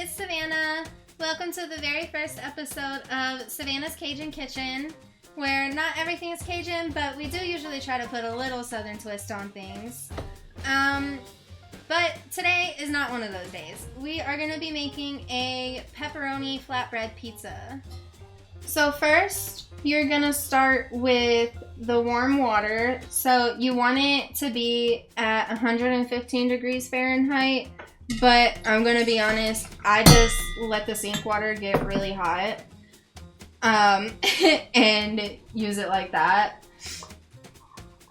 it's Savannah. Welcome to the very first episode of Savannah's Cajun Kitchen, where not everything is Cajun, but we do usually try to put a little southern twist on things. But today is not one of those days. We are going to be making a pepperoni flatbread pizza. So first, you're going to start with the warm water. So you want it to be at 115 degrees Fahrenheit. But I'm going to be honest, I just let the sink water get really hot and use it like that.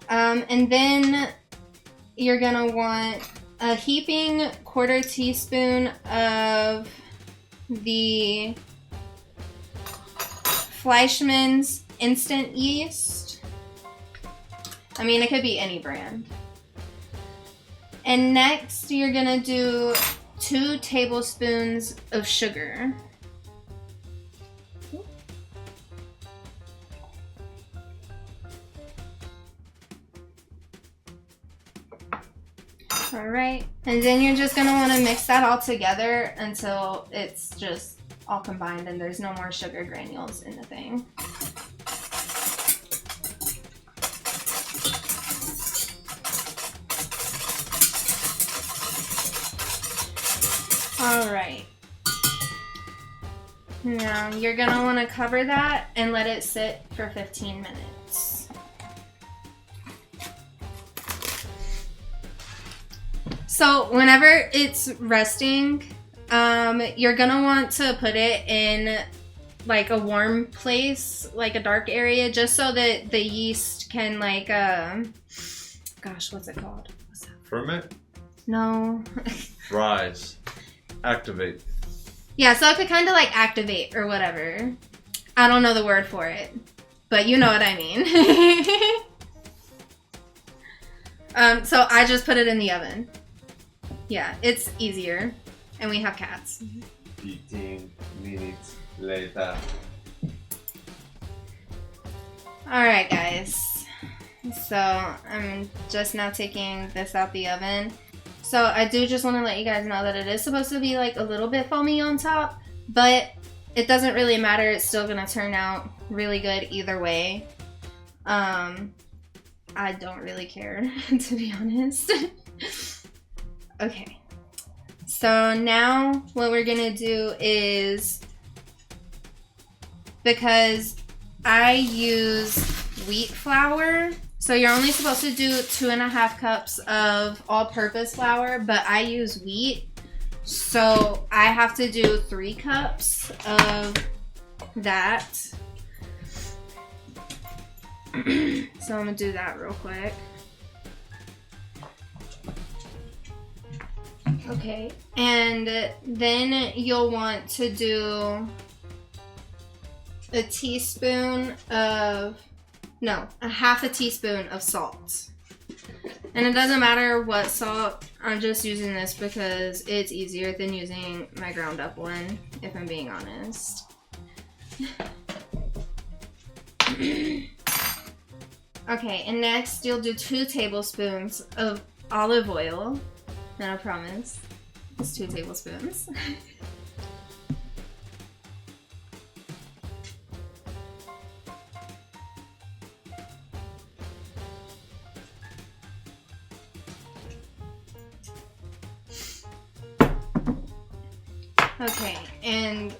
And then you're going to want a heaping 1/4 teaspoon of the Fleischmann's instant yeast. I mean, it could be any brand. And next, you're gonna do 2 tablespoons of sugar. All right, and then you're just gonna wanna mix that all together until it's just all combined and there's no more sugar granules in the thing. Alright, now you're going to want to cover that and let it sit for 15 minutes. So whenever it's resting, you're going to want to put it in like a warm place, like a dark area, just so that the yeast can like, gosh, what's it called? What's that? Ferment? No. Rise. Activate. Yeah, so it could kind of like activate or whatever. I don't know the word for it, but you know what I mean. So I just put it in the oven. Yeah, it's easier. And we have cats. 15 minutes later. Alright guys. So I'm just now taking this out the oven. So I do just want to let you guys know that it is supposed to be like a little bit foamy on top, but it doesn't really matter. It's still going to turn out really good either way. I don't really care, to be honest. Okay. So now what we're going to do is, because I use wheat flour, so you're only supposed to do 2.5 cups of all-purpose flour, but I use wheat, so I have to do 3 cups of that. So I'm gonna do that real quick. Okay, and then you'll want to do a teaspoon of, no, a 1/2 teaspoon of salt. And it doesn't matter what salt, I'm just using this because it's easier than using my ground up one, if I'm being honest. Okay, and next you'll do 2 tablespoons of olive oil. And I promise, it's 2 tablespoons. Okay, and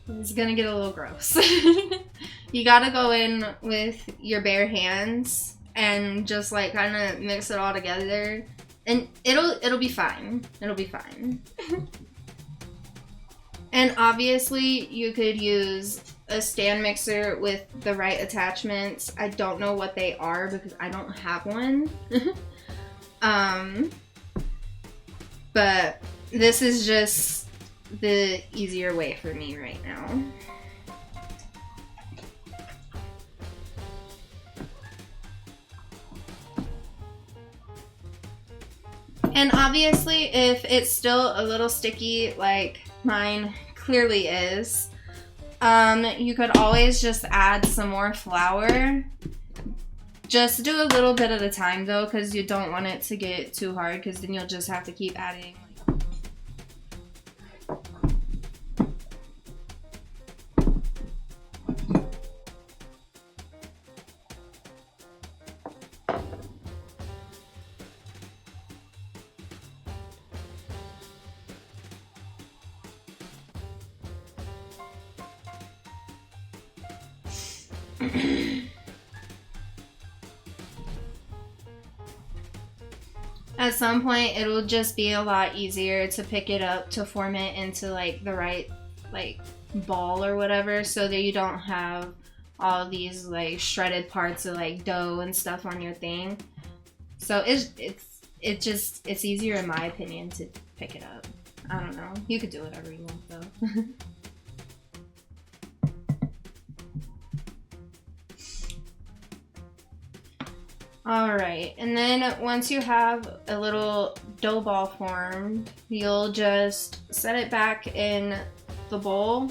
it's gonna get a little gross. You gotta go in with your bare hands and just like kind of mix it all together, and it'll be fine. It'll be fine. And obviously you could use a stand mixer with the right attachments. I don't know what they are because I don't have one. But this is just the easier way for me right now. And obviously, if it's still a little sticky, like mine clearly is, you could always just add some more flour. Just do a little bit at a time though, because you don't want it to get too hard, because then you'll just have to keep adding At some point, it'll just be a lot easier to pick it up to form it into like the right like ball or whatever, so that you don't have all these like shredded parts of like dough and stuff on your thing. So it's easier in my opinion to pick it up. I don't know. You could do whatever you want though. Alright, and then once you have a little dough ball formed, you'll just set it back in the bowl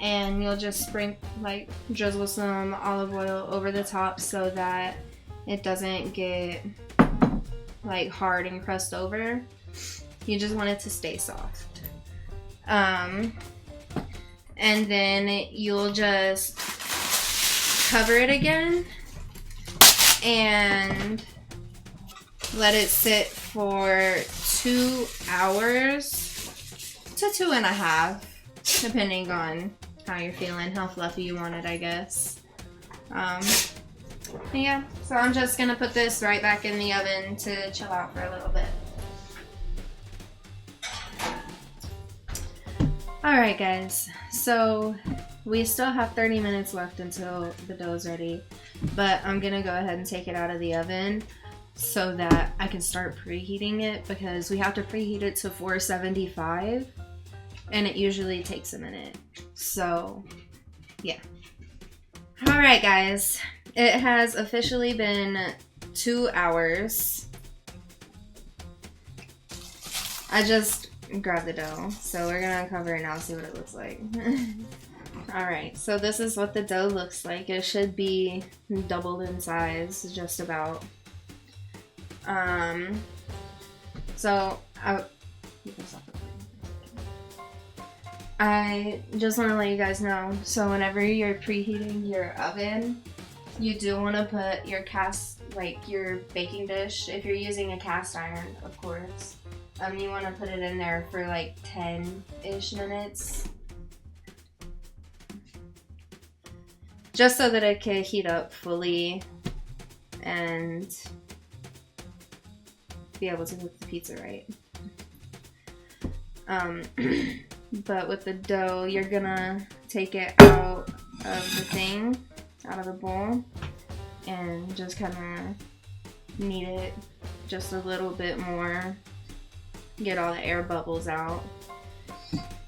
and you'll just drizzle some olive oil over the top so that it doesn't get like hard and crust over. You just want it to stay soft. And then you'll just cover it again and let it sit for 2 hours to 2.5, depending on how you're feeling, how fluffy you want it, I guess. Yeah, so I'm just gonna put this right back in the oven to chill out for a little bit. Alright guys, so we still have 30 minutes left until the dough's ready, but I'm gonna go ahead and take it out of the oven so that I can start preheating it, because we have to preheat it to 475 and it usually takes a minute. So yeah. Alright guys, it has officially been 2 hours. I just grabbed the dough, so we're gonna uncover it now and see what it looks like. Alright, so this is what the dough looks like. It should be doubled in size, just about. So I just want to let you guys know, so whenever you're preheating your oven, you do want to put your your baking dish, if you're using a cast iron, of course, you want to put it in there for like 10-ish minutes. Just so that it can heat up fully and be able to cook the pizza right. But with the dough, you're gonna take it out of the thing, out of the bowl, and just kind of knead it just a little bit more. Get all the air bubbles out.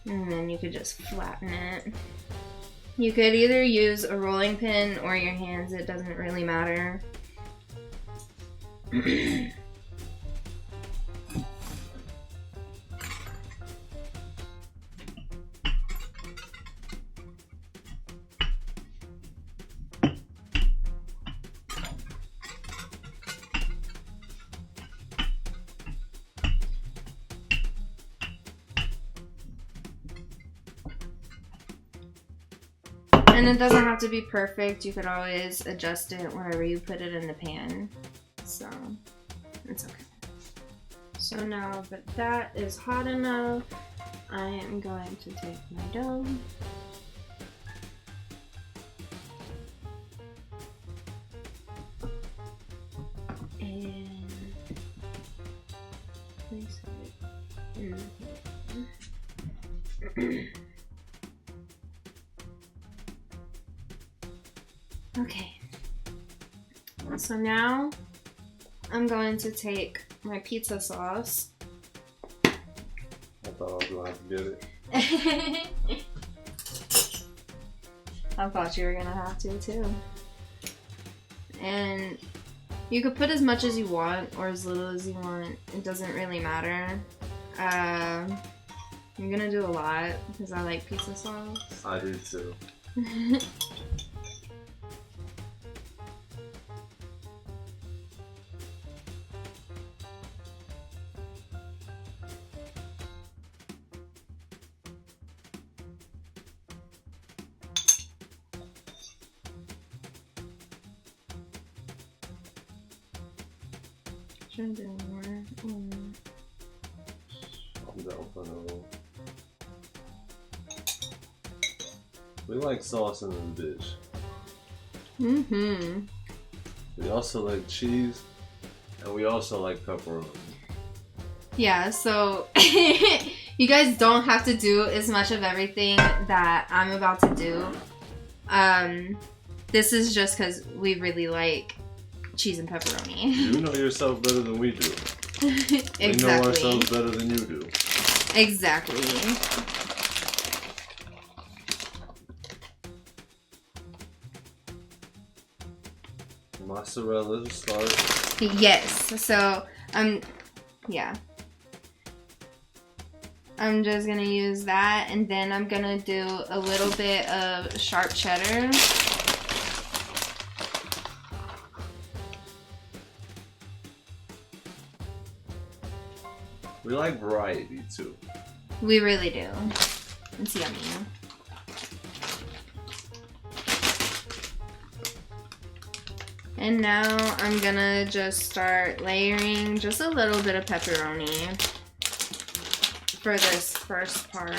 And then you could just flatten it. You could either use a rolling pin or your hands, it doesn't really matter. And it doesn't have to be perfect. You could always adjust it whenever you put it in the pan. So, it's okay. So now that that is hot enough, I am going to take my dough. And place it in the pan. Okay, so now I'm going to take my pizza sauce. I thought I was going to have to get it. I thought you were going to have to too. And you could put as much as you want or as little as you want. It doesn't really matter. I'm going to do a lot because I like pizza sauce. I do too. Should I do more? I'm down for another one. We like sauce in the dish. Mm-hmm. We also like cheese, and we also like pepperoni. Yeah, so you guys don't have to do as much of everything that I'm about to do. This is just because we really like cheese and pepperoni. You know yourself better than we do. Exactly. We know ourselves better than you do. Exactly. Mozzarella to start. Yes. So yeah. I'm just gonna use that, and then I'm gonna do a little bit of sharp cheddar. We like variety too. We really do. It's yummy. And now I'm gonna just start layering just a little bit of pepperoni for this first part.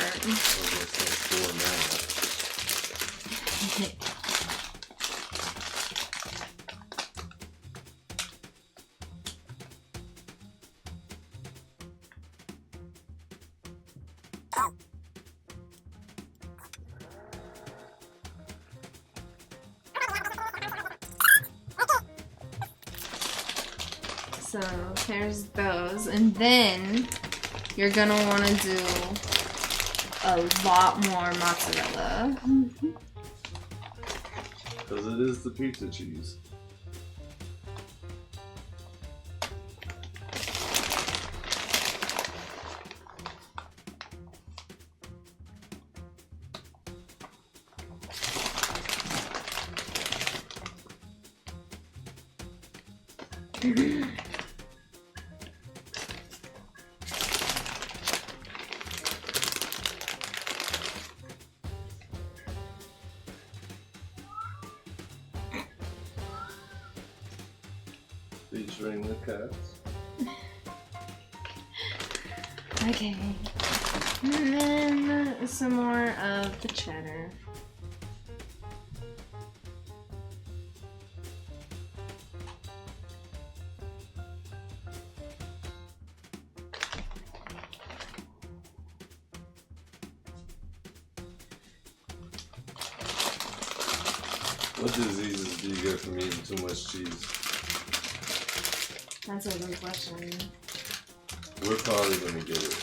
So there's those, and then you're gonna want to do a lot more mozzarella. Because it is the pizza cheese. Featuring the cats. Okay. And then some more of the cheddar. What diseases do you get from eating too much cheese? That's a good question. We're probably gonna get it.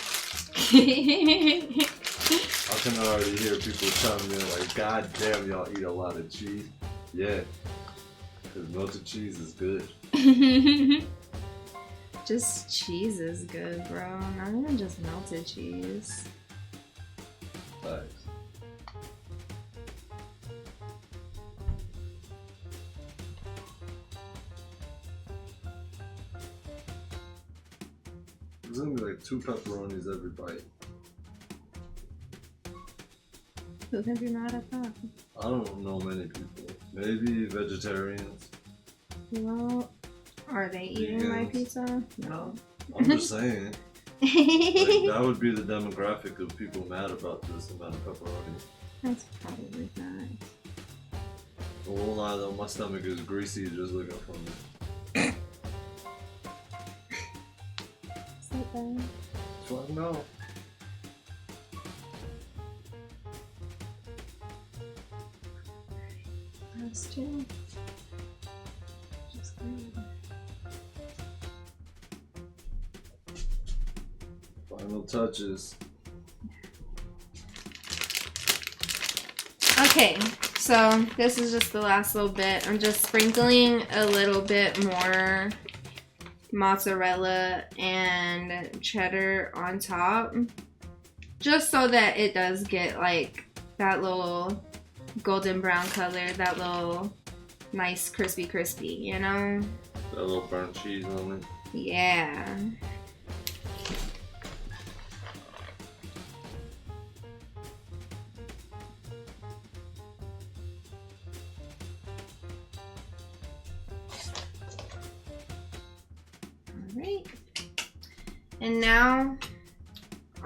I can already hear people chiming in like, God damn, y'all eat a lot of cheese. Yeah, because melted cheese is good. Just cheese is good, bro. Not even just melted cheese. Facts. There's gonna be like 2 pepperonis every bite. Who can be mad at that? I don't know many people. Maybe vegetarians. Well, are they eating my Vegans. pizza? No. I'm just saying. Like, that would be the demographic of people mad about this amount of pepperoni. That's probably that. I won't lie though, my stomach is greasy just looking for me. Is that bad? Fuck no. That's too. Just good. Final touches. Okay, so this is just the last little bit. I'm just sprinkling a little bit more mozzarella and cheddar on top, just so that it does get like that little golden brown color, that little nice crispy, you know? That little burnt cheese on it. Yeah. Alright. And now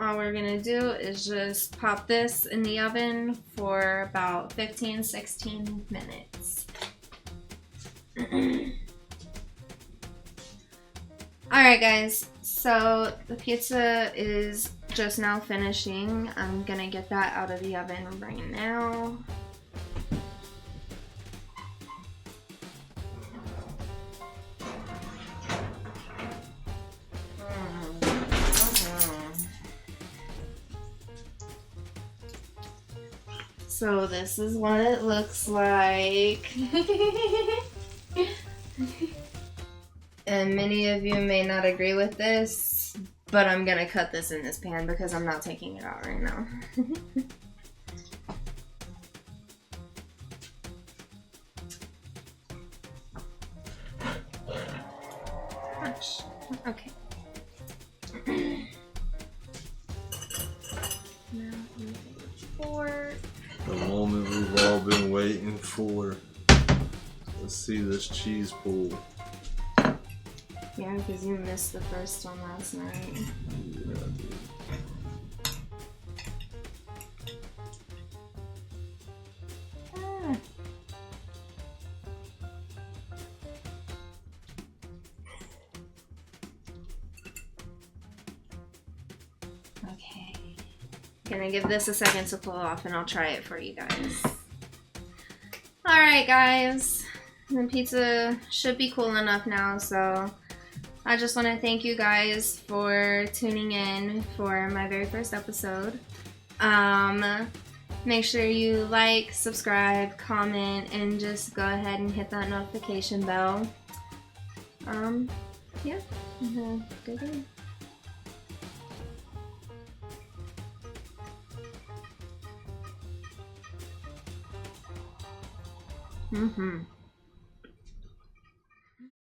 all we're gonna do is just pop this in the oven for about 15-16 minutes. Alright guys, so the pizza is just now finishing. I'm gonna get that out of the oven right now. So this is what it looks like. And many of you may not agree with this, but I'm gonna cut this in this pan because I'm not taking it out right now. Gosh. Okay. Now fork. The moment we've all been waiting for. Let's see this cheese pool. Yeah, because you missed the first one last night. Yeah, dude. Ah. Okay. Gonna give this a second to cool off and I'll try it for you guys. Alright guys, the pizza should be cool enough now, so I just want to thank you guys for tuning in for my very first episode. Make sure you like, subscribe, comment, and just go ahead and hit that notification bell. Yeah, good day. Mm-hmm.